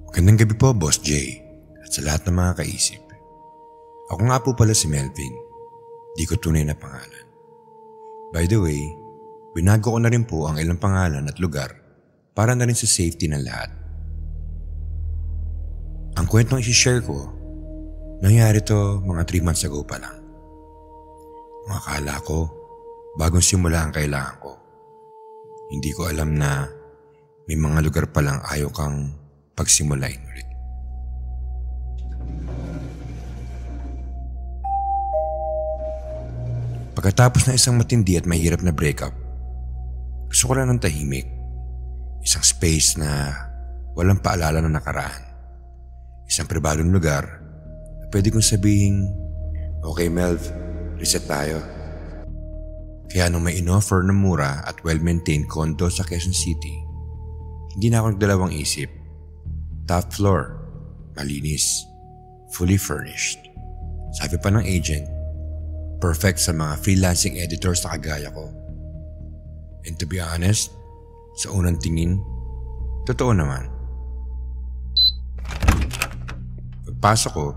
Magandang gabi po, Boss Jay, at sa lahat ng mga kaisip. Ako nga po pala si Melvin, di ko tunay na pangalan. By the way, binago ko na rin po ang ilang pangalan at lugar para na rin sa safety ng lahat. Ang kwentong isi-share ko, nangyari to mga 3 months ago pa lang. Kung akala ko, bagong simula ang kailangan ko. Hindi ko alam na may mga lugar pa lang ayaw kang pagsimulain ulit. Pagkatapos ng isang matindi at mahirap na breakup, gusto ko lang ng tahimik. Isang space na walang paalala ng nakaraan. Isang pribadong lugar na pwede kong sabihin, okay Melv, reset tayo. Kaya nung may in-offer na mura at well-maintained condo sa Quezon City, hindi na ako nagdalawang isip. Top floor, malinis, fully furnished. Sabi pa ng agent, perfect sa mga freelancing editors na kagaya ko. And to be honest, sa unang tingin, totoo naman. Pagpasok ko,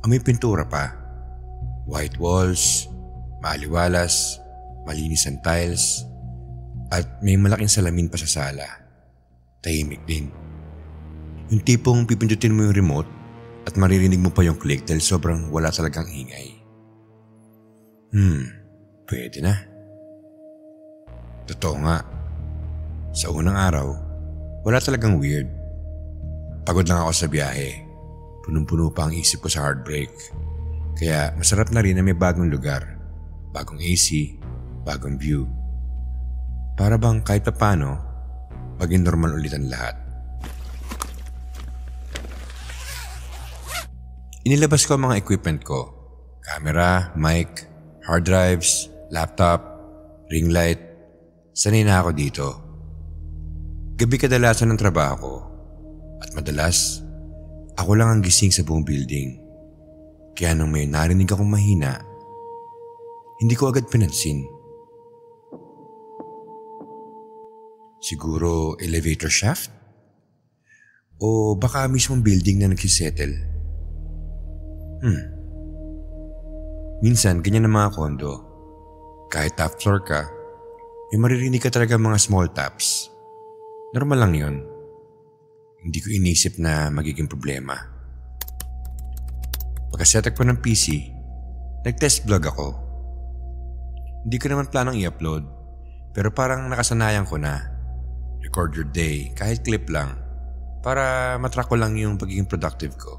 amoy pintura pa. White walls, maaliwalas, malinis ang tiles, at may malaking salamin pa sa sala. Tahimik din. Yung tipong pipindutin mo yung remote at maririnig mo pa yung click dahil sobrang wala talagang ingay. Pwede na. Totoo nga. Sa unang araw, wala talagang weird. Pagod lang ako sa biyahe. Punong-puno pa ang isip ko sa heartbreak. Kaya masarap na rin na may bagong lugar. Bagong AC, bagong view. Para bang kahit pa paano, maging normal ulit ang lahat. Inilabas ko ang mga equipment ko. Camera, mic, hard drives, laptop, ring light. Sanay na ako dito. Gabi kadalasan ng trabaho ko. At madalas, ako lang ang gising sa buong building. Kaya nung may narinig akong mahina, hindi ko agad pinansin. Siguro elevator shaft? O baka mismong building na nagsisettle? Minsan, ganyan ang mga kondo. Kahit top floor ka, may maririnig ka talaga mga small taps. Normal lang yon. Hindi ko inisip na magiging problema. Pagka-setup ko ng PC, nag-test vlog ako. Hindi ko naman planong i-upload, pero parang nakasanayan ko na. Record your day, kahit clip lang, para matrack ko lang yung pagiging productive ko.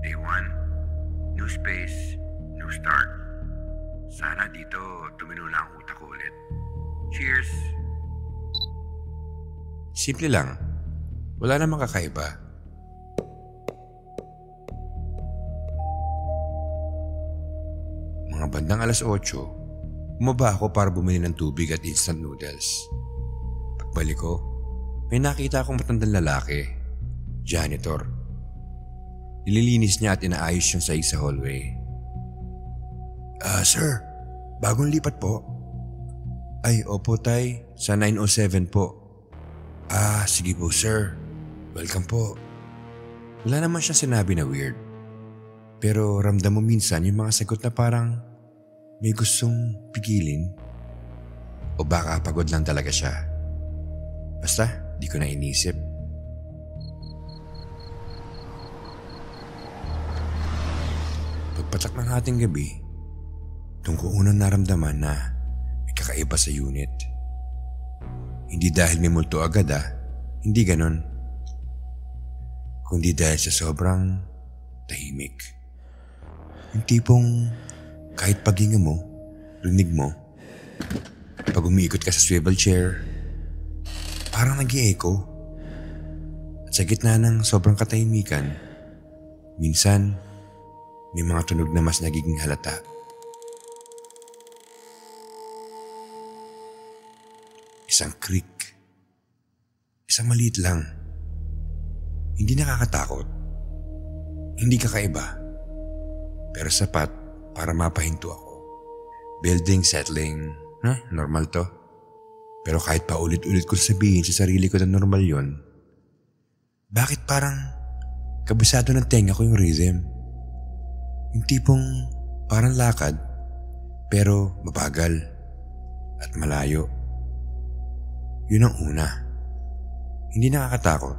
Day 1, new space, new start. Sana dito tumino na ang utak ko ulit. Cheers! Simple lang. Wala namang kakaiba. Mga bandang alas 8, bumaba ako para bumili ng tubig at instant noodles. Pagbalik ko, may nakita akong matandang lalaki, janitor. Nililinis niya at inaayos yung sahig sa hallway. Sir, bagong lipat po. Ay, opo tay, sa 907 po. Sige po sir. Welcome po. Wala naman siyang sinabi na weird. Pero ramdam mo minsan yung mga sagot na parang may gustong pigilin. O baka pagod lang talaga siya. Basta, di ko na inisip. Pagpatak ng ating gabi, doon ko unang naramdaman na may kakaiba sa unit. Hindi dahil may multo agad hindi ganon. Kundi dahil sa sobrang tahimik. Yung tipong kahit paghinga mo, rinig mo, pag umiikot ka sa swivel chair, parang nag-i-echo. At sa gitna ng sobrang katahimikan, minsan may mga tunog na mas nagiging halata. Isang creak. Isang maliit lang. Hindi nakakatakot. Hindi kakaiba. Pero sapat para mapahinto ako. Building settling. Normal to. Pero kahit pa ulit-ulit ko sabihin sa sarili ko na normal yon, bakit parang kabisado ng tenga ko yung rhythm? Yung tipong parang lakad pero mabagal at malayo. Yun ang una. Hindi nakakatakot.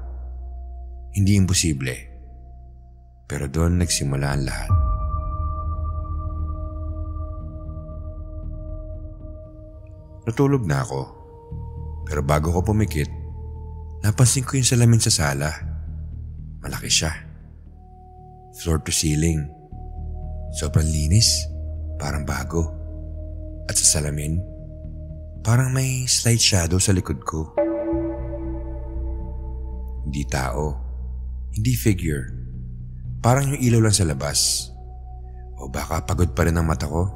Hindi imposible. Pero doon nagsimula ang lahat. Natulog na ako. Pero bago ko pumikit, napansin ko yung salamin sa sala. Malaki siya. Floor to ceiling. Sobrang linis. Parang bago. At sa salamin, parang may slight shadow sa likod ko. Hindi tao. Hindi figure. Parang yung ilaw lang sa labas. O baka pagod pa rin ang mata ko.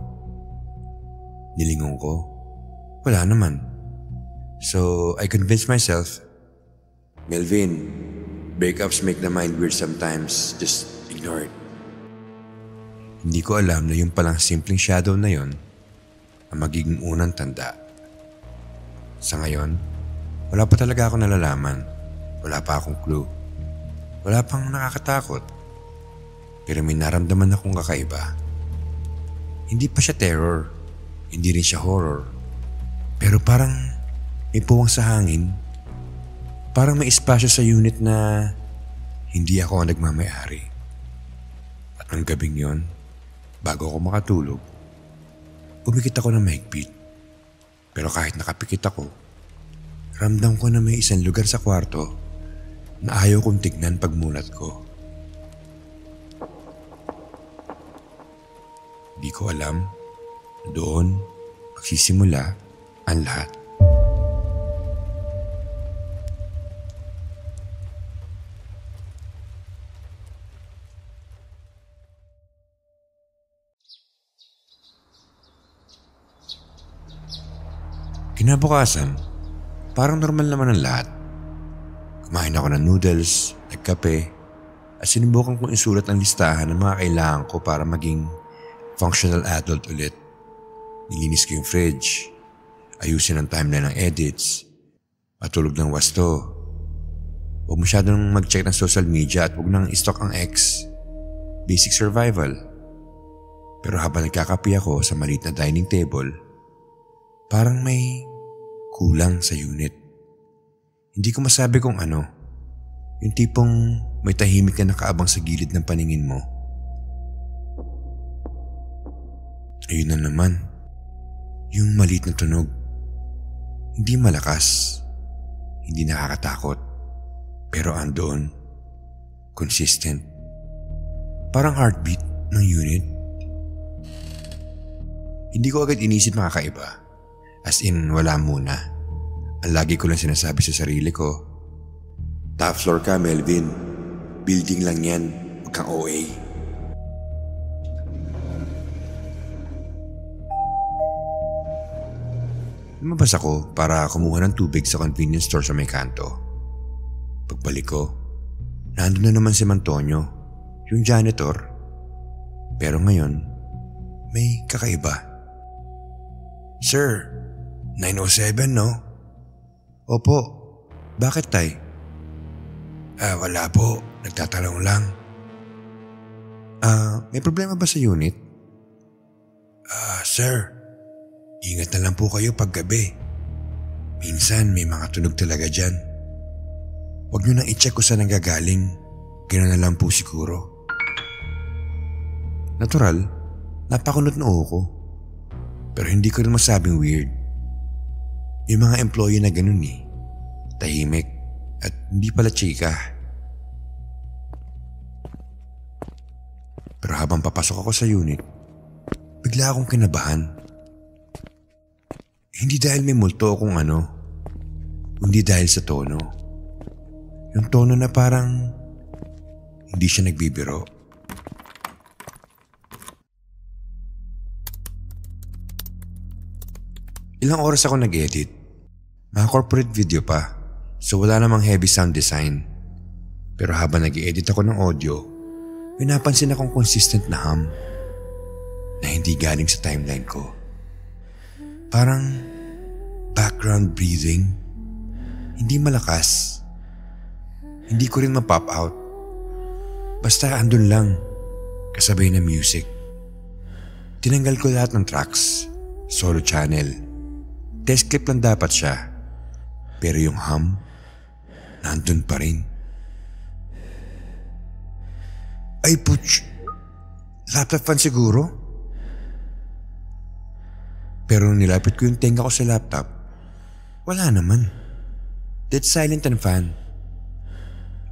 Nilingon ko. Wala naman. So I convinced myself, Melvin, breakups make the mind weird sometimes. Just ignore it. Hindi ko alam na yung palang simpleng shadow na yon ang magiging unang tanda. Sa ngayon, wala pa talaga ako nalalaman. Wala pa akong clue. Wala pang nakakatakot. Pero may naramdaman akong kakaiba. Hindi pa siya terror. Hindi rin siya horror. Pero parang may puwang sa hangin. Parang may espasyo sa unit na hindi ako ang nagmamayari. At ng gabing yon, bago ako makatulog, pumikit ako ng mahigpit. Pero kahit nakapikit ako, ramdam ko na may isang lugar sa kwarto na ayaw kong tignan pagmulat ko. Di ko alam na doon magsisimula ang lahat. Kinabukasan, parang normal naman ang lahat. Kumain ako ng noodles, nagkape, at sinubukan kong isulat ang listahan ng mga kailangan ko para maging functional adult ulit. Nilinis ko yung fridge, ayusin ang timeline ng edits, matulog ng wasto. Huwag masyadong mag-check ng social media at huwag nang i-stalk ang ex. Basic survival. Pero habang nagkakape ako sa maliit na dining table, parang may kulang sa unit. Hindi ko masabi kung ano. Yung tipong may tahimik na nakaabang sa gilid ng paningin mo. Ayun na naman. Yung maliit na tunog. Hindi malakas. Hindi nakakatakot. Pero andoon. Consistent. Parang heartbeat ng unit. Hindi ko agad inisip makakaiba. As in, wala muna. Ang lagi ko lang sinasabi sa sarili ko, top floor ka, Melvin. Building lang yan. Huwag kang OA. Lumabas ako para kumuha ng tubig sa convenience store sa may kanto. Pagbalik ko, nandun na naman si Antonio, yung janitor. Pero ngayon, may kakaiba. Sir, 9:07 no? Opo. Bakit tay? Wala po. Nagtatanong lang. May problema ba sa unit? Sir, ingat na lang po kayo pag gabi. Minsan may mga tunog talaga dyan. Huwag nyo nang i-check kung saan nanggagaling. Gano'n na lang po siguro. Natural, napakunot na ko. Pero hindi ko rin masabing weird. May mga employee na ganun eh. Tahimik at hindi pala chika. Pero habang papasok ako sa unit, bigla akong kinabahan. Hindi dahil may multo akong kundi dahil sa tono. Yung tono na parang hindi siya nagbibiro. Ilang oras ako nag-edit. Mga corporate video pa, so wala namang heavy sound design. Pero habang nag-edit ako ng audio, may napansin akong consistent na hum na hindi galing sa timeline ko. Parang background breathing. Hindi malakas. Hindi ko rin ma-pop out. Basta andun lang, kasabay ng music. Tinanggal ko lahat ng tracks, solo channel. Test clip lang dapat siya. Pero yung hum, nandun pa rin. Ay putsch, laptop fan siguro? Pero nung nilapit ko yung tenga ko sa laptop, wala naman. Dead silent ang fan.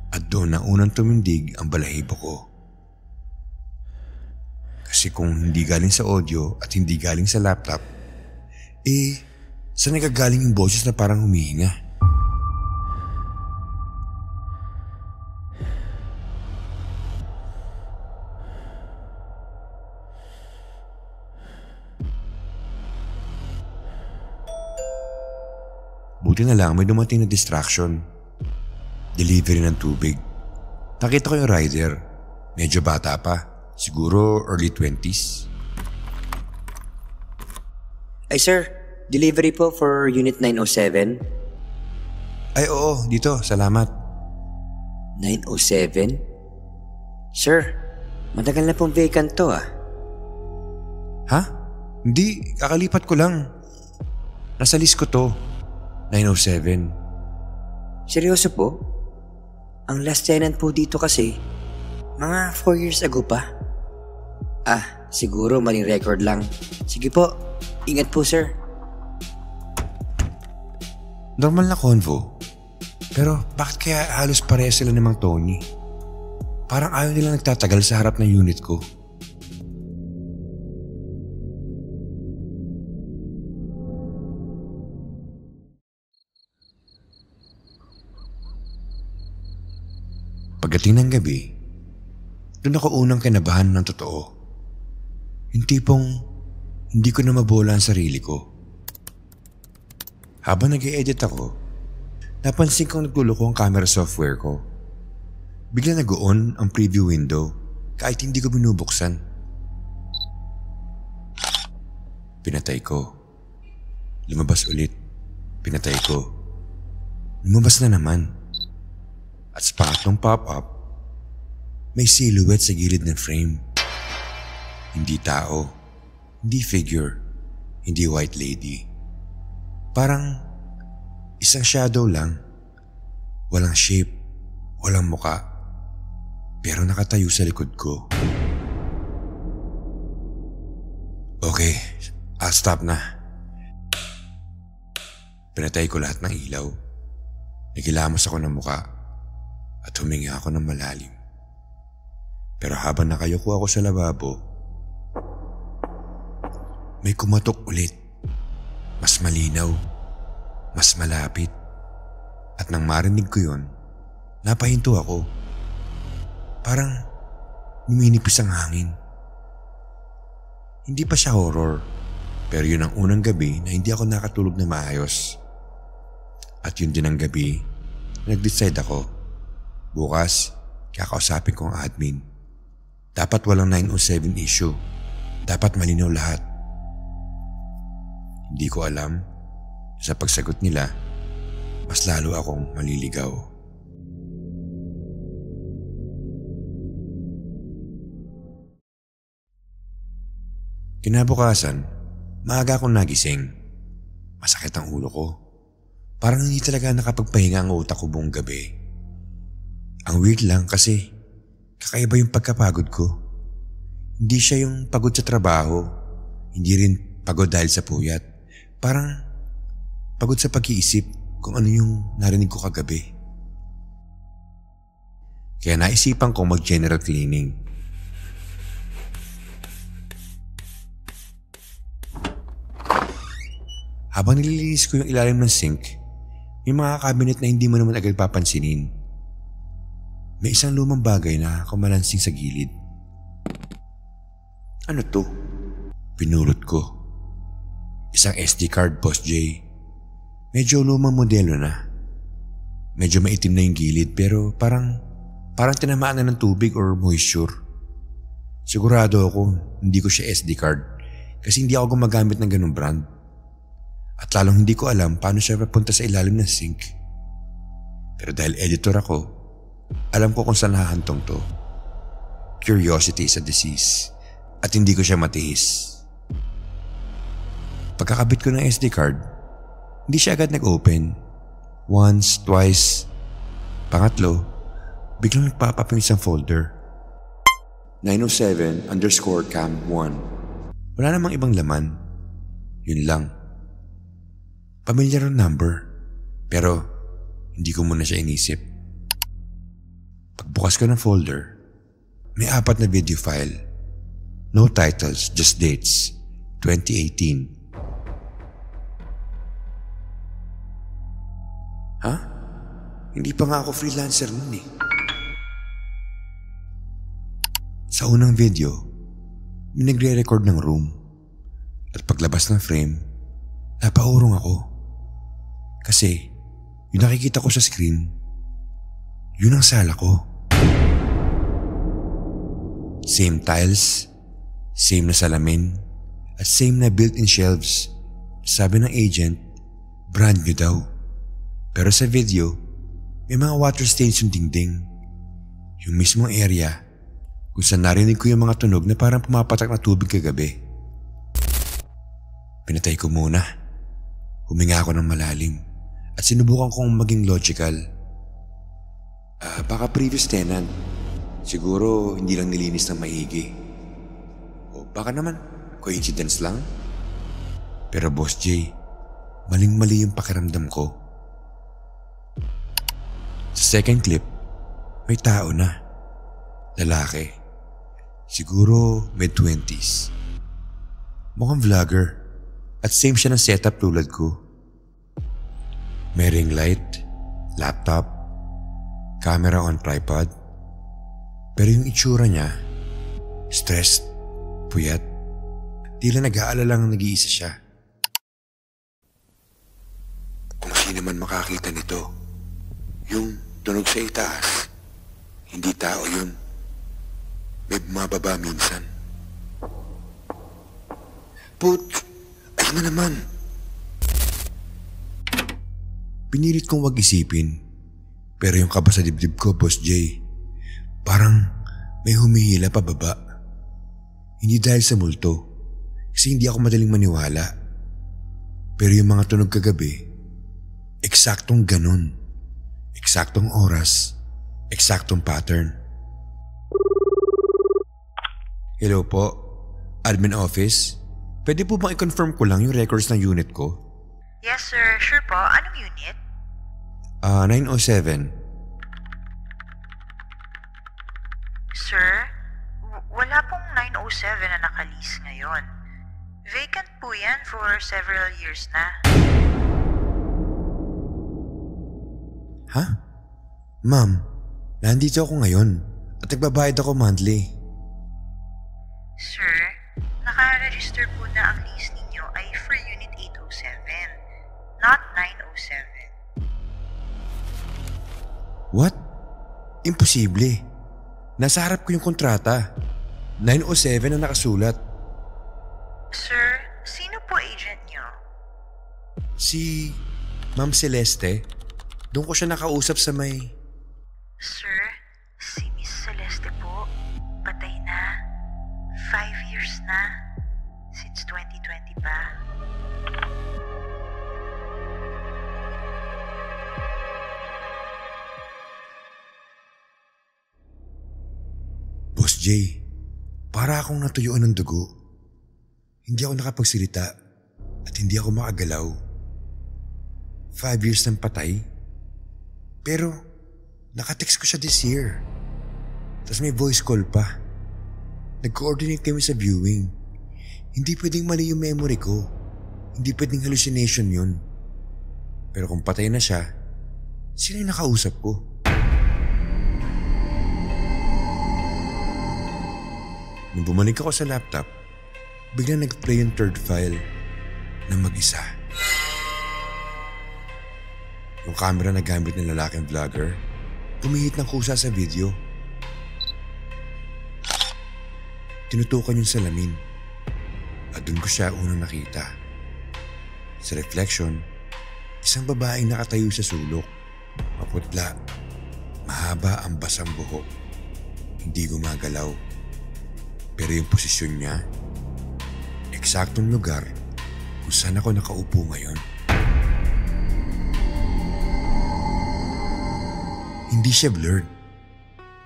At doon na unang tumindig ang balahibo ko. Kasi kung hindi galing sa audio at hindi galing sa laptop, saan nagagaling yung boses na parang humihinga? Buti na lang may dumating na distraction. Delivery ng tubig. Nakita ko yung rider. Medyo bata pa. Siguro early 20s. Ay sir, delivery po for unit 907. Ay oo, dito. Salamat. 907? Sir, matagal na pong vacant to ah. Ha? Hindi, kakalipat ko lang. Nasa list ko to. 907. Seryoso po? Ang last tenant po dito kasi, mga 4 years ago pa. Siguro maling record lang. Sige po, ingat po sir. Normal na convo. Pero bakit kaya halos pareha sila ng Mang Tony? Parang ayaw nilang nagtatagal sa harap ng unit ko. Pagdating ng gabi, doon ako unang kinabahan ng totoo. Yung tipong hindi ko na mabola ang sarili ko. Habang nag-i-edit ako, napansin kong nagluloko ang camera software ko. Bigla nag-on ang preview window kahit hindi ko binubuksan. Pinatay ko. Lumabas ulit. Pinatay ko. Lumabas na naman. At sa pangatlong pop-up, may silhouette sa gilid ng frame. Hindi tao, hindi figure, hindi white lady. Parang isang shadow lang. Walang shape, walang muka. Pero nakatayo sa likod ko. Okay, I'll stop na. Pinatay ko lahat ng ilaw. Nagilamos ako ng muka at huminga ako ng malalim. Pero habang nakayuko ako sa lababo, may kumatok ulit. Mas malinaw, mas malapit. At nang marinig ko yun, napahinto ako. Parang numinipis ang hangin. Hindi pa siya horror, pero yun ang unang gabi na hindi ako nakatulog na maayos. At yun din ang gabi, nag-decide ako. Bukas, kakausapin ko ang admin. Dapat walang 907 issue. Dapat malinaw lahat. Hindi ko alam, sa pagsagot nila, mas lalo akong maliligaw. Kinabukasan, maaga akong nagising. Masakit ang ulo ko. Parang hindi talaga nakapagpahinga ang utak ko buong gabi. Ang weird lang kasi kakaiba yung pagkapagod ko. Hindi siya yung pagod sa trabaho. Hindi rin pagod dahil sa puyat. Parang pagod sa pag-iisip kung ano yung narinig ko kagabi. Kaya naisipan ko mag-general cleaning. Habang nililinis ko yung ilalim ng sink, may mga cabinet na hindi mo naman agad papansinin. May isang lumang bagay na kumalansing sa gilid. Ano to? Pinulot ko. Isang SD card, Boss J. Medyo lumang modelo na. Medyo maitim na yung gilid pero parang tinamaan na ng tubig or moisture. Sigurado ako hindi ko siya SD card kasi hindi ako gumagamit ng ganung brand. At lalong hindi ko alam paano siya papunta sa ilalim ng sink. Pero dahil editor ako, alam ko kung saan nahahantong to. Curiosity is a disease at hindi ko siya matiis. Pagkakabit ko ng SD card, hindi siya agad nag-open. Once, twice, pangatlo, biglang nagpa-pop yung isang folder. 907_cam1. Wala namang ibang laman. Yun lang. Pamilyar ang number, pero hindi ko muna siya inisip. Pagbukas ko ng folder, may 4 na video file. No titles, just dates. 2018. Ha? Hindi pa nga ako freelancer nun eh. Sa unang video, may nagre-record ng room. At paglabas ng frame, napaurong ako. Kasi, yung nakikita ko sa screen, yun ang sala ko. Same tiles, same na salamin, at same na built-in shelves. Sabi ng agent, brand new daw. Pero sa video, may mga water stains yung dingding. Yung mismong area kung saan narinig ko yung mga tunog na parang pumapatak na tubig kagabi. Pinatay ko muna. Huminga ako ng malalim at sinubukan kong maging logical. Baka previous tenant. Siguro hindi lang nilinis ng maigi. O baka naman coincidence lang. Pero Boss J, maling-mali yung pakiramdam ko. Sa second clip, may tao na. Lalaki. Siguro mid-20s. Mukhang vlogger. At same siya ng setup tulad ko. May ring light, laptop, camera on tripod. Pero yung itsura niya, stressed, puyat. Tila nag-aalala lang nag-iisa siya. Kung sino man makakita nito, yung tunog sa itaas, hindi tao yun. May bumababa minsan. Ayun na naman. Pinilit kong wag isipin. Pero yung kaba sa dibdib ko, Boss J, parang may humihila pababa. Hindi dahil sa multo, kasi hindi ako madaling maniwala. Pero yung mga tunog kagabi, eksaktong ganun. Eksaktong oras, eksaktong pattern. Hello po, admin office. Pwede po bang i-confirm ko lang yung records ng unit ko? Yes sir, sure po. Anong unit? 907. Sir, wala pong 907 na nakalis ngayon. Vacant po yan for several years na. Ha? Ma'am, nandito ako ngayon at nagbabayad ako monthly. Sir, naka-register po na ang lease ninyo ay for Unit 807, not 907. What? Imposible. Nasa harap ko yung kontrata. 907 ang nakasulat. Sir, sino po agent nyo? Si Ma'am Celeste. Doon ko siya nakausap sa may... Sir, si Miss Celeste po, patay na. 5 years na. Since 2020 pa. Boss J, para akong natuyuan ng dugo. Hindi ako nakapagsalita at hindi ako makagalaw. 5 years ng patay. Pero nakatext ko siya this year. Tapos may voice call pa. Nag-coordinate kami sa viewing. Hindi pwedeng mali yung memory ko. Hindi pwedeng hallucination yun. Pero kung patay na siya, sino yung nakausap ko? Nung bumalik ako sa laptop, biglang nag-play yung third file na mag-isa. Yung camera na gamit ng lalaking vlogger, umihit ng kusa sa video. Tinutukan yung salamin at doon ko siya unang nakita. Sa reflection, isang babaeng nakatayo sa sulok. Maputla, mahaba ang basang buhok. Hindi gumagalaw. Pero yung posisyon niya, eksaktong lugar kung saan ako nakaupo ngayon. Hindi siya blurred.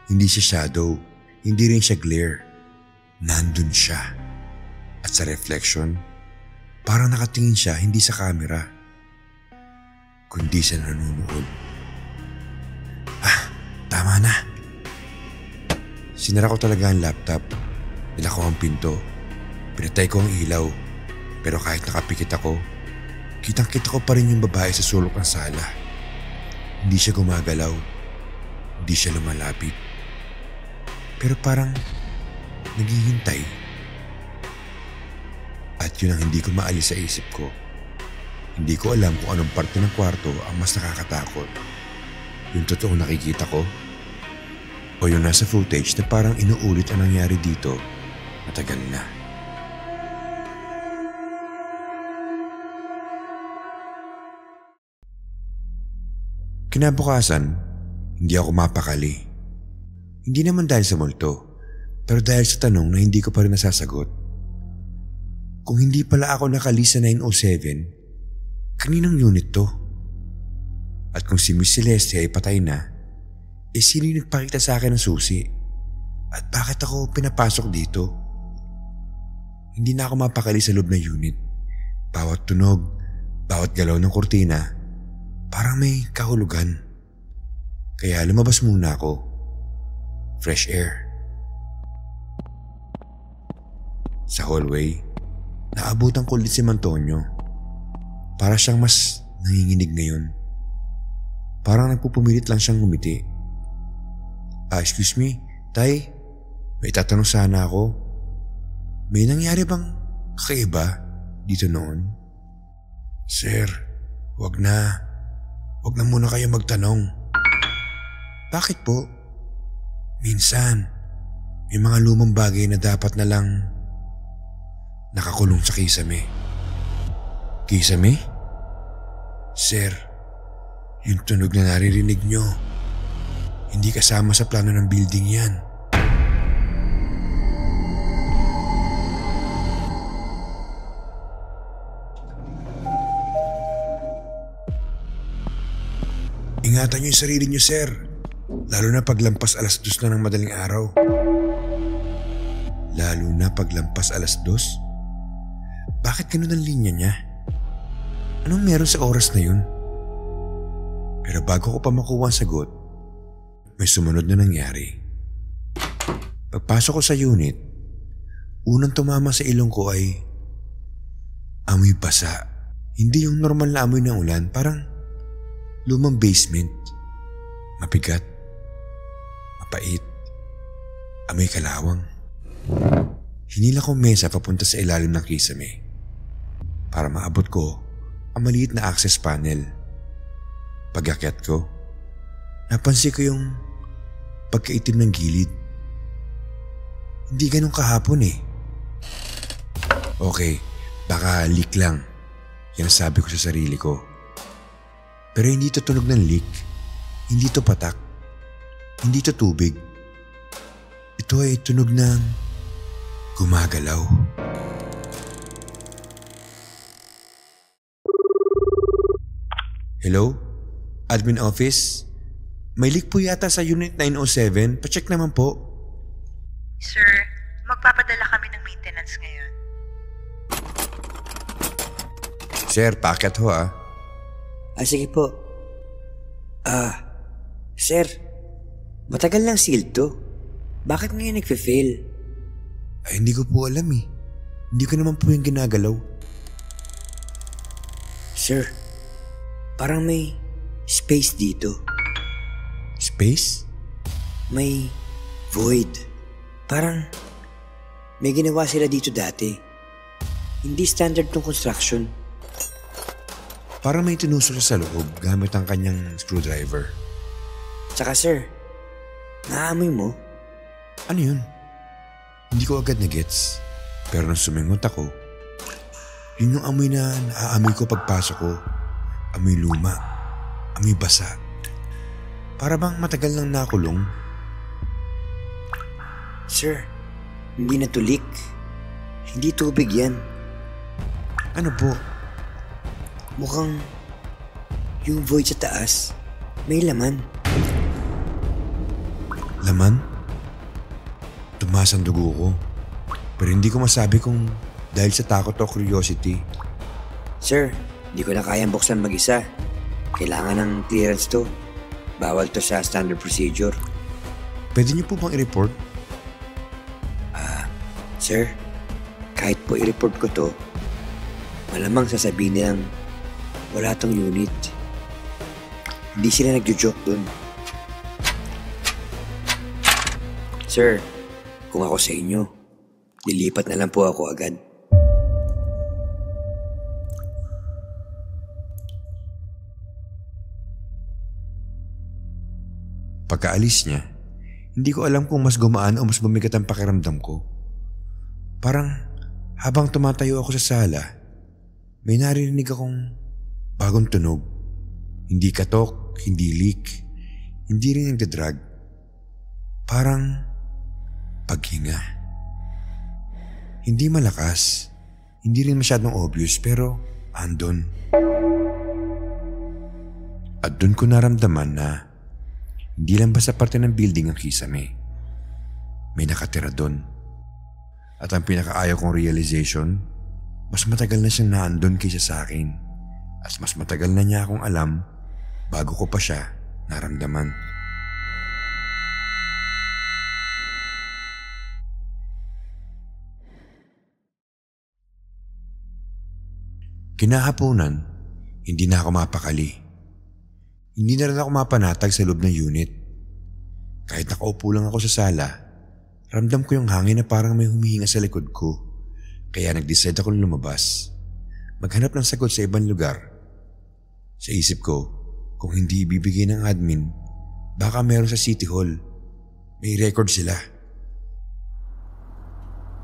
Hindi siya shadow. Hindi rin siya glare. Nandun siya. At sa reflection, parang nakatingin siya hindi sa camera, kundi sa nanonood. Tama na. Sinara ko talaga ang laptop. Nilako ang pinto. Pinatay ko ang ilaw. Pero kahit nakapikit ako, kitang-kita ko pa rin yung babae sa sulok ng sala. Hindi siya gumagalaw. Hindi siya lumalapit. Pero parang naghihintay. At yun ang hindi ko maalis sa isip ko. Hindi ko alam kung anong parte ng kwarto ang mas nakakatakot. Yung totoong nakikita ko, o yung nasa footage na parang inuulit ang nangyari dito matagal na. Kinabukasan, hindi ako mapakali. Hindi naman dahil sa multo, pero dahil sa tanong na hindi ko pa rin nasasagot. Kung hindi pala ako nakalis sa 907, kaninang unit to? At kung si Miss Celeste ay patay na, sino yung nagpakita sa akin ng susi? At bakit ako pinapasok dito? Hindi na ako mapakali sa loob ng unit. Bawat tunog, bawat galaw ng kurtina, parang may kahulugan. Kaya lumabas muna ako. Fresh air. Sa hallway, naabutan ko ulit si Antonio. Para siyang mas nanginginig ngayon. Parang nagpupumilit lang siyang ngumiti. Excuse me, Tay, may tatanong sana ako. May nangyari bang kakaiba dito noon? Sir, wag na. Wag na muna kayo magtanong. Bakit po? Minsan, may mga lumang bagay na dapat na lang nakakulong sa kisame. Kisame? Sir, yung tunog na naririnig nyo, hindi kasama sa plano ng building yan. Ingatan nyo yung sarili nyo, sir. Lalo na paglampas 2:00 na ng madaling araw. Lalo na paglampas 2:00? Bakit ganun ang linya niya? Anong meron sa oras na yun? Pero bago ko pa makuha ang sagot, may sumunod na nangyari. Pagpasok ko sa unit, unang tumama sa ilong ko ay amoy basa. Hindi yung normal na amoy ng ulan, parang lumang basement. Mabigat, mapait, amoy kalawang. Hinila ko mesa papunta sa ilalim ng kisame para maabot ko ang maliit na access panel. Pag-akyat ko, napansin ko yung pagkaitim ng gilid. Hindi ganun kahapon eh. Okay, baka leak lang. Yan sabi ko sa sarili ko. Pero hindi to tunog ng leak. Hindi to patak. Hindi to tubig. Ito ay tunog ng gumagalaw. Hello? Admin office? May leak po yata sa unit 907. Pacheck naman po. Sir, magpapadala kami ng maintenance ngayon. Sir, packet ho ah. Sige po. Sir, matagal lang sealed to. Bakit ngayon nagfe-fail? Ay, hindi ko po alam eh. Hindi ko naman po yung ginagalaw. Sir, parang may space dito. Space? May void. Parang may ginawa sila dito dati. Hindi standard ng construction. Parang may tinusok sa loob gamit ang kanyang screwdriver. Tsaka sir, naamoy mo? Ano yun? Hindi ko agad na-gets. Pero nung sumingot ako, Yun yung amoy na naaamoy ko pagpasok ko. Amoy luma. Amoy basa. Para bang matagal nang nakulong. Sir, hindi na to leak. Hindi tubig yan. Ano po? Mukhang yung void sa taas may laman. Laman? Tumaas ang dugo ko. Pero hindi ko masabi kung dahil sa takot o curiosity. Sir, hindi ko na kayang buksan mag-isa. Kailangan ng clearance to. Bawal to sa standard procedure. Pwede niyo po bang i-report? Sir, kahit po i-report ko to, malamang sasabihin nilang wala tong unit. Hindi sila nagjo-joke dun. Sir, kung ako sa inyo, lilipat na lang po ako agad. Pagkaalis niya, hindi ko alam kung mas gumaan o mas bumigat ang pakiramdam ko. Parang habang tumatayo ako sa sala, may narinig akong bagong tunog. Hindi katok, hindi leak, hindi rin nagdadrag. Parang paghinga. Hindi malakas, hindi rin masyadong obvious pero andon. At doon ko naramdaman na hindi lang basta parte ng building ang kisame. May nakatira doon. At ang pinakaayaw kong realization, mas matagal na siyang naandun kaysa sa akin. At mas matagal na niya akong alam bago ko pa siya naramdaman. Kinahaponan, hindi na ako mapakali. Hindi na rin ako mapanatag sa loob ng unit. Kahit nakaupo lang ako sa sala, ramdam ko yung hangin na parang may humihinga sa likod ko. Kaya nag-decide ako lumabas. Maghanap ng sagot sa ibang lugar. Sa isip ko, kung hindi ibibigay ng admin, baka meron sa City Hall. May record sila.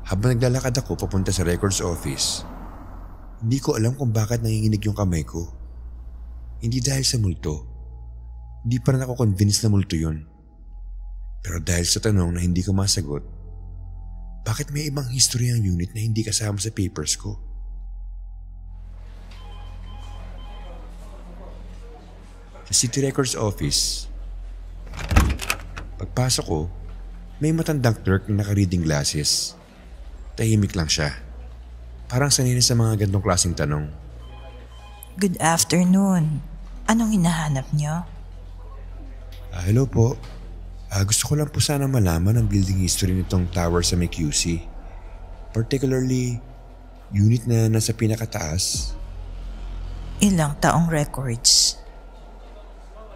Habang naglalakad ako papunta sa records office, hindi ko alam kung bakit nanginginig yung kamay ko. Hindi dahil sa multo. Hindi pa rin ako convinced na multo yun. Pero dahil sa tanong na hindi ko masagot, bakit may ibang history ang unit na hindi kasama sa papers ko? Sa City Records Office, pagpasok ko, may matandang clerk na naka-reading glasses. Tahimik lang siya. Parang sanay na sa mga gantong klaseng tanong. Good afternoon. Anong hinahanap niyo? Hello po. Gusto ko lang po sana malaman ang building history nitong tower sa may QC. Particularly, unit na nasa pinakataas. Ilang taong records?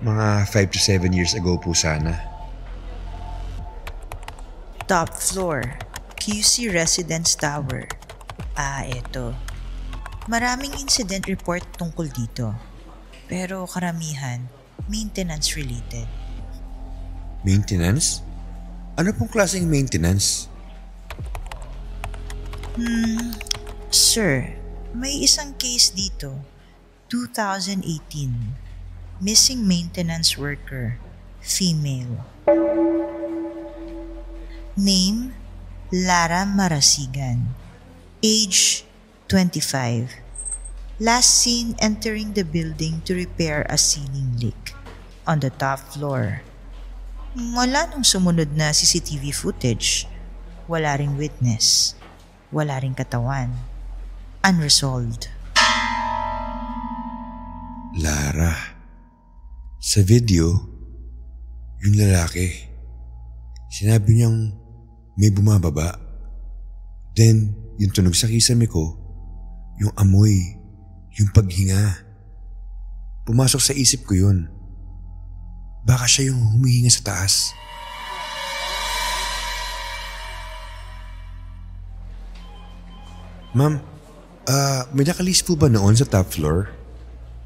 Mga 5 to 7 years ago po sana. Top floor, QC Residence Tower. Eto. Maraming incident report tungkol dito. Pero karamihan, maintenance related. Maintenance? Ano pong klaseng maintenance? Sir, may isang case dito. 2018. Missing maintenance worker. Female. Name, Lara Marasigan. Age, 25. Last seen entering the building to repair a ceiling leak on the top floor. Wala nung sumunod na CCTV footage. Wala ring witness. Wala ring katawan. Unresolved. Lara. Sa video, yung lalaki, sinabi niyang may bumababa. Then, yung tunog sa kisame ko, yung amoy, yung paghinga. Pumasok sa isip ko yun. Baka siya yung humihinga sa taas. Ma'am, may nakalist po ba noon sa top floor?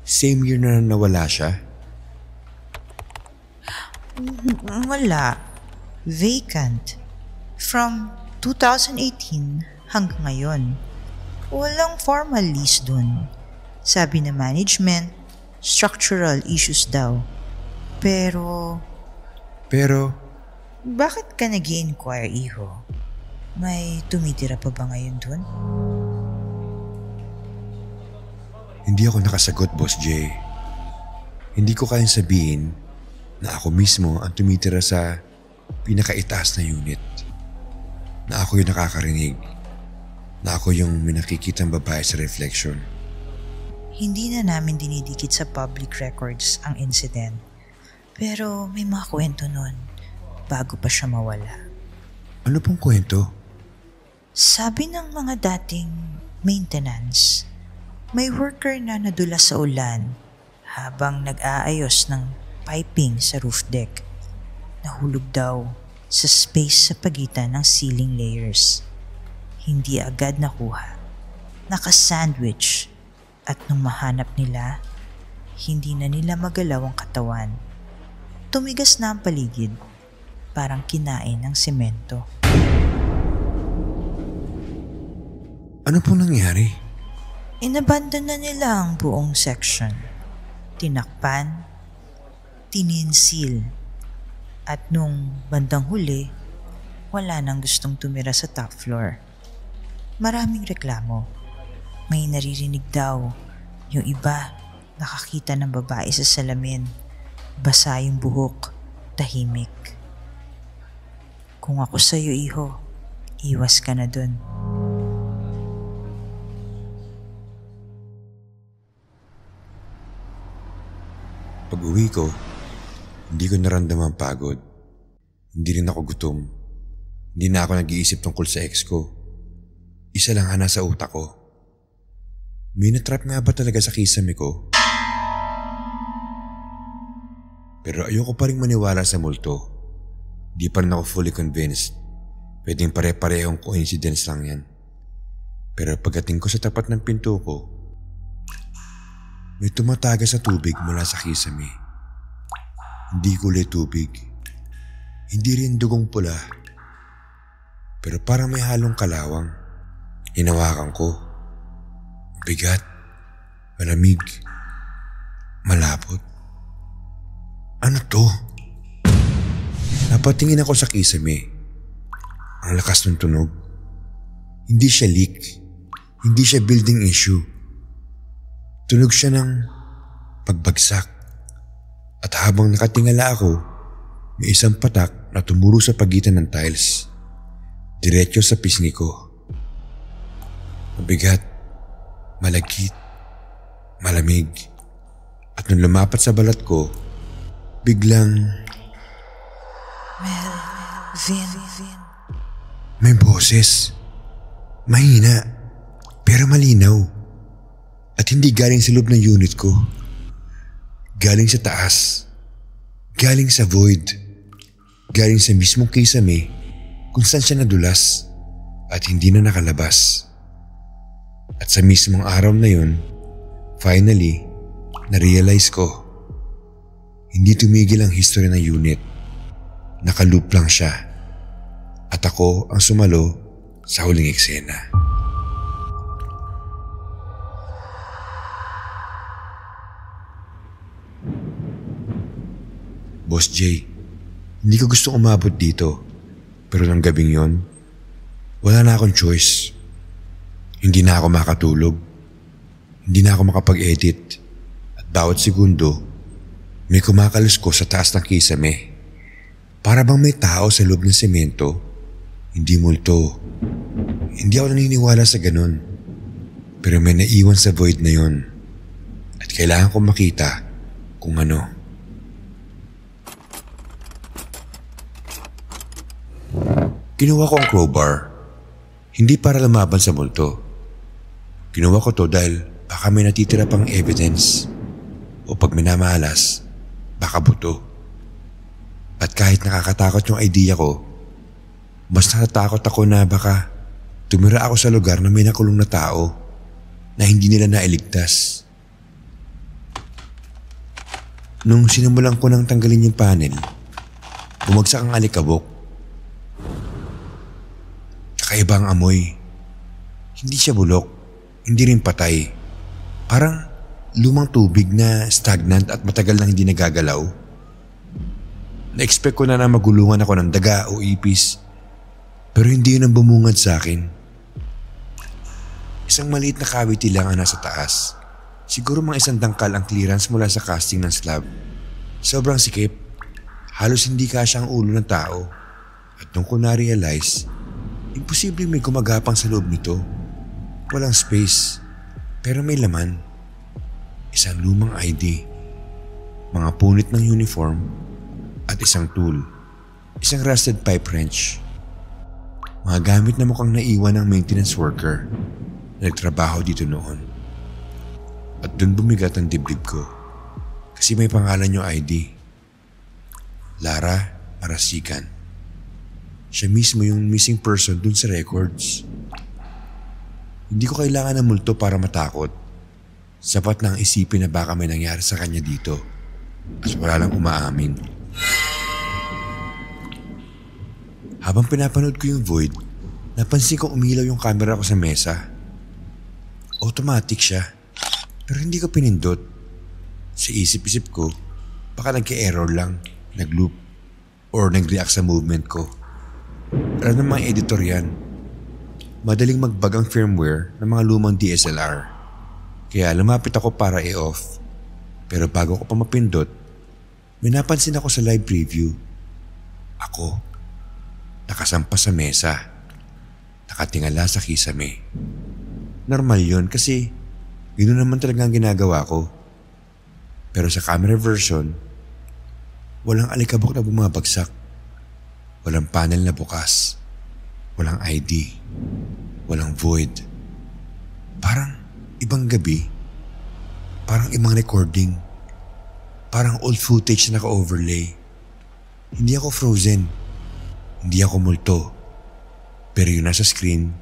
Same year na nawala siya? Wala. Vacant. From 2018 hanggang ngayon. Walang formal lease dun. Sabi ng management, structural issues daw. Pero, bakit ka nag-i-inquire, iho? May tumitira pa ba ngayon dun? Hindi ako nakasagot, Boss J. Hindi ko kayang sabihin na ako mismo ang tumitira sa pinakaitaas na unit. Na ako yung nakakarinig. Na ako yung may nakikitang babae sa reflection. Hindi na namin dinidikit sa public records ang incident. Pero may mga kwento nun bago pa siya mawala. Ano pong kwento? Sabi ng mga dating maintenance, may worker na nadulas sa ulan habang nag-aayos ng piping sa roof deck. Nahulog daw sa space sa pagitan ng ceiling layers. Hindi agad nakuha. Naka-sandwich at nung mahanap nila, hindi na nila magalaw ang katawan. Tumigas na ang paligid, parang kinain ng semento. Ano pong nangyari? Inabandon na nila ang buong section. Tinakpan, tininsil, at nung bandang huli, wala nang gustong tumira sa top floor. Maraming reklamo. May naririnig daw. Yung iba, nakakita ng babae sa salamin. Basa yung buhok, tahimik. Kung ako sa'yo, iho, iwas ka na dun. Pag-uwi ko, hindi ko naramdaman pagod. Hindi rin ako gutom. Hindi na ako nag-iisip tungkol sa ex ko. Isa lang ang nasa utak ko. May natrap nga ba talaga sa kisame ko? Pero ayoko pa rin maniwala sa multo. Di pa rin ako fully convinced. Pwedeng pare-parehong coincidence lang yan. Pero pagdating ko sa tapat ng pinto ko, may tumataga sa tubig mula sa kisame. Hindi kulay tubig. Hindi rin dugong pula. Pero parang may halong kalawang. Hinawakan ko. Bigat. Malamig. Malapot. Ano to? Napatingin ako sa kisame. Ang lakas ng tunog. Hindi siya leak. Hindi siya building issue. Tunog siya ng pagbagsak. At habang nakatingala ako, may isang patak na tumuro sa pagitan ng tiles. Diretso sa pisngi ko. Mabigat, malagkit, malamig. At nung lumapat sa balat ko, biglang Melvin. may boses. Mahina, pero malinaw. At hindi galing sa loob ng unit ko. Galing sa taas. Galing sa void. Galing sa mismong kisame kung saan siya nadulas at hindi na nakalabas. At sa mismong araw na yun, finally, na-realize ko, hindi tumigil ang history ng unit. Nakaloop lang siya. At ako ang sumalo sa huling eksena. Boss J, hindi ko gustong umabot dito. Pero ng gabing yon, wala na akong choice. Hindi na ako makatulog. Hindi na ako makapag-edit. At bawat segundo, may kumakalos ko sa taas ng kisame. Para bang may tao sa loob ng semento, hindi multo. Hindi ako naniniwala sa ganun. Pero may naiwan sa void na yon. At kailangan kong makita kung ano. Kinuha ko ang crowbar, hindi para lumaban sa multo. Kinuha ko to dahil baka may natitira pang evidence o pag minamalas, baka buto. At kahit nakakatakot yung idea ko, mas natatakot ako na baka tumira ako sa lugar na may nakulong na tao na hindi nila nailigtas. Nung sinimulan ko nang tanggalin yung panel, bumagsak ang alikabok. Kakaiba ang amoy. Hindi siya bulok. hindi rin patay. Parang lumang tubig na stagnant at matagal nang hindi nagagalaw. Na-expect ko na magulungan ako ng daga o ipis, pero hindi yun ang bumungad sa akin. Isang maliit na cavity lang ang nasa taas. Siguro mga 1 dangkal ang clearance mula sa casting ng slab. Sobrang sikip. Halos hindi kasya ang ulo ng tao. At nung ko na-realize, imposible may gumagapang sa loob nito. Walang space, pero may laman. Isang lumang ID, mga punit ng uniform, at isang tool, isang rusted pipe wrench. Mga gamit na mukhang naiwan ng maintenance worker na nagtrabaho dito noon. At dun bumigat ang dibdib ko kasi may pangalan yung ID. Lara Marasigan. Siya mismo yung missing person dun sa records. Hindi ko kailangan ng multo para matakot. Sapat na ang isipin na baka may nangyari sa kanya dito at wala lang umaamin. Habang pinapanood ko yung void, napansin kong umilaw yung camera ko sa mesa. Automatic siya, pero hindi ko pinindot. Sa isip-isip ko, baka nagka-error lang, nag-loop, or nag-react sa movement ko. Alam ng mga editor yan. Madaling magbag ang firmware ng mga lumang DSLR. Kaya lumapit ako para i-off. Pero bago ko pa mapindot, may napansin ako sa live preview. Ako, nakasampa sa mesa, nakatingala sa kisame. Normal yun kasi yun naman talaga ang ginagawa ko. Pero sa camera version, walang alikabok na bumabagsak. Walang panel na bukas. Walang ID. Walang void. Parang ibang gabi. Parang ibang recording. Parang old footage na naka-overlay. Hindi ako frozen. Hindi ako multo. Pero yun nasa screen,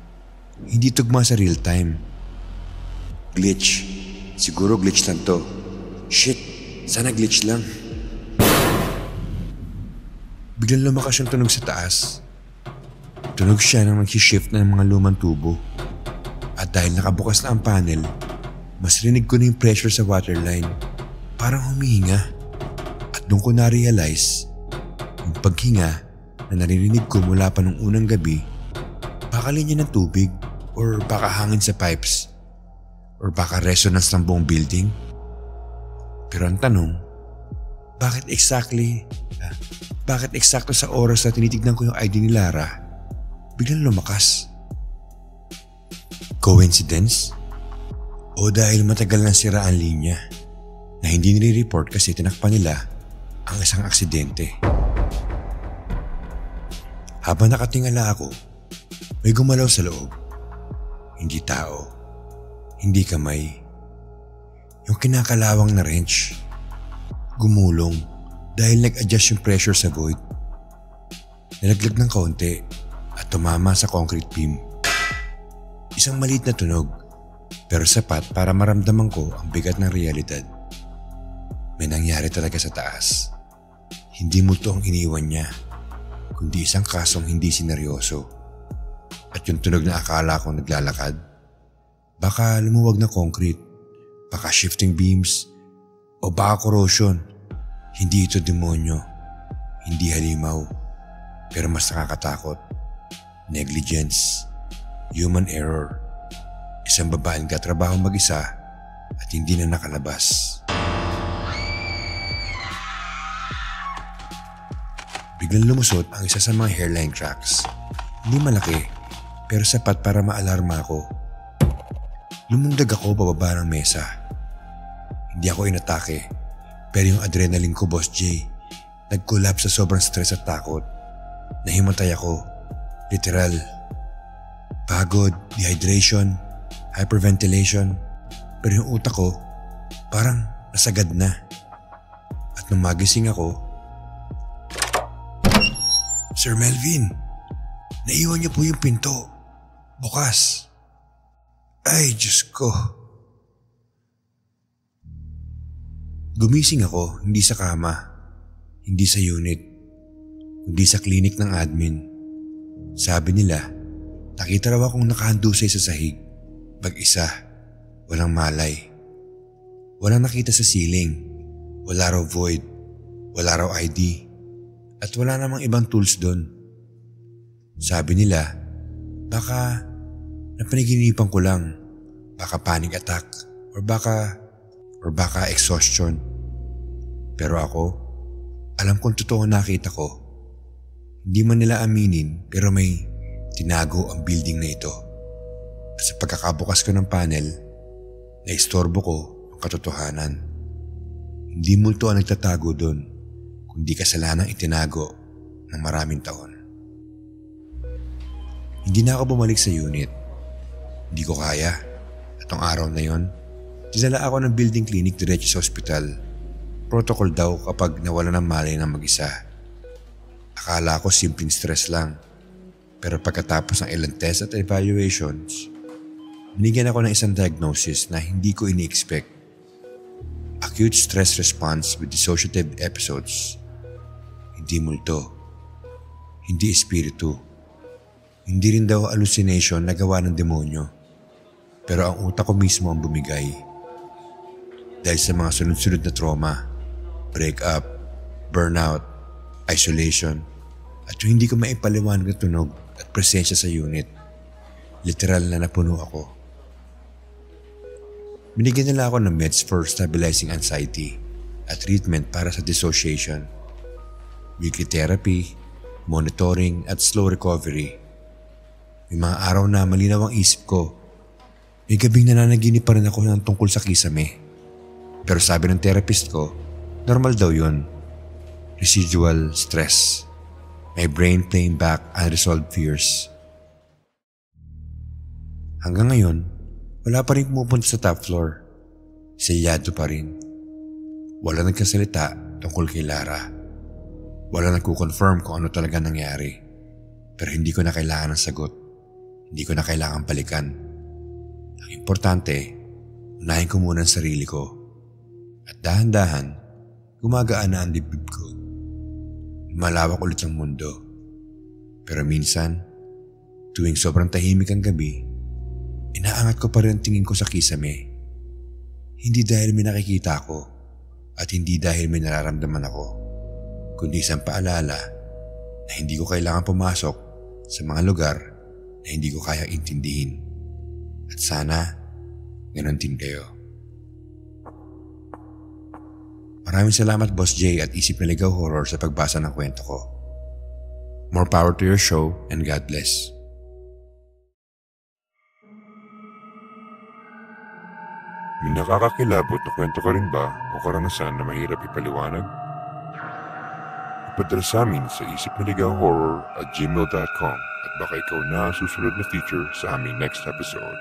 hindi tugma sa real time. Glitch. Siguro glitch lang to. Shit, sana glitch lang. Biglang lumakas yung tunog sa taas. Tunog siya nang nag-shift na ng mga lumang tubo. At dahil nakabukas na ang panel, mas rinig ko na yung pressure sa waterline. Parang humihinga. At doon ko na-realize, yung paghinga na naririnig ko mula pa nung unang gabi, baka linya ng tubig, or baka hangin sa pipes, or baka resonance ng buong building. Pero ang tanong, bakit eksakto sa oras na tinitignan ko yung ID ni Lara, biglang lumakas? Coincidence? O dahil matagal na sira ang linya na hindi nire-report kasi tinakpan nila ang isang aksidente? Habang nakatingala ako, may gumalaw sa loob. Hindi tao, hindi kamay. Yung kinakalawang na wrench. Gumulong dahil nag-adjust yung pressure sa void. Nalaglag ng kaunti at tumama sa concrete beam. Isang maliit na tunog, pero sapat para maramdaman ko ang bigat ng realidad. May nangyari talaga sa taas. Hindi multo ang iniwan niya, kundi isang kasong hindi sineryoso. At yung tunog na akala kong naglalakad, baka lumuwag na concrete, baka shifting beams, o baka corrosion. Hindi ito demonyo, hindi halimaw, pero mas nakakatakot. Negligence, human error, isang babaeng katrabaho mag-isa at hindi na nakalabas. Biglang lumusot ang isa sa mga hairline tracks. Hindi malaki, pero sapat para maalarma ako. Lumundag ako pababa ng mesa. Hindi ako inatake, pero yung adrenaline ko, Boss J, nag-collapse sa sobrang stress at takot. Nahimatay ako. Literal. Pagod, dehydration, hyperventilation. Pero yung utak ko, parang nasagad na. At nung magising ako, Sir Melvin, naiwan niyo po yung pinto. Bukas. Ay, Diyos ko. Gumising ako, hindi sa kama, hindi sa unit, kundi sa klinik ng admin. Sabi nila, nakita raw akong nakahandusay sa sahig, mag-isa, Walang malay. Walang nakita sa ceiling. Wala raw void. Wala raw ID. At wala namang ibang tools doon. Sabi nila, baka napanaginipan ko lang. Baka panic attack. Or baka exhaustion. Pero ako, alam kong totoo nakita ko. Hindi man nila aminin pero may tinago ang building na ito. At sa pagkakabukas ko ng panel, naistorbo ko ang katotohanan. Hindi multo ang nagtatago doon, kundi kasalanang itinago ng maraming taon. Hindi na ako bumalik sa unit. Hindi ko kaya. At ang araw na yon, dinala ako ng building clinic diretso sa ospital. Protocol daw kapag nawala ng malay ng mag-isa. Akala ko simpleng stress lang. Pero pagkatapos ng ilang tests at evaluations, binigyan ako ng isang diagnosis na hindi ko ini-expect. Acute stress response with dissociative episodes. Hindi multo. Hindi espiritu. Hindi rin daw hallucination na gawa ng demonyo. Pero ang utak ko mismo ang bumigay. Dahil sa mga sunod-sunod na trauma, breakup, burnout, isolation, at yung hindi ko maipaliwanag na tunog at presensya sa unit. Literal na napuno ako. Binigyan nila ako ng meds for stabilizing anxiety at treatment para sa dissociation. Weekly therapy, monitoring at slow recovery. May mga araw na malinaw ang isip ko. May gabing nananaginip pa rin ako ng tungkol sa kisame. Pero sabi ng therapist ko, normal daw yun. Residual stress. My brain playing back unresolved fears. Hanggang ngayon, wala pa rin pumupunta sa top floor. Selyado pa rin. Wala nagkasalita tungkol kay Lara. Wala nagko-confirm kung ano talaga nangyari. Pero hindi ko na kailangan ng sagot. Hindi ko na kailangan balikan. Ang importante, unahin ko muna ang sarili ko. At dahan-dahan, gumagaan na ang dibdib ko. Lumalawak ulit ang mundo. Pero minsan, tuwing sobrang tahimik ang gabi, inaangat ko pa rin ang tingin ko sa kisame. Hindi dahil may nakikita ako at hindi dahil may nararamdaman ako, kundi isang paalala na hindi ko kailangan pumasok sa mga lugar na hindi ko kaya intindihin. At sana, ganun din kayo. Maraming salamat Boss J at Isip na Ligaw Horror sa pagbasa ng kwento ko. More power to your show and God bless. May nakakakilabot na kwento ka rin ba o karanasan na mahirap ipaliwanag? Ipadala sa amin sa isipnaligawhorror@gmail.com at baka ikaw na susunod na feature sa aming next episode.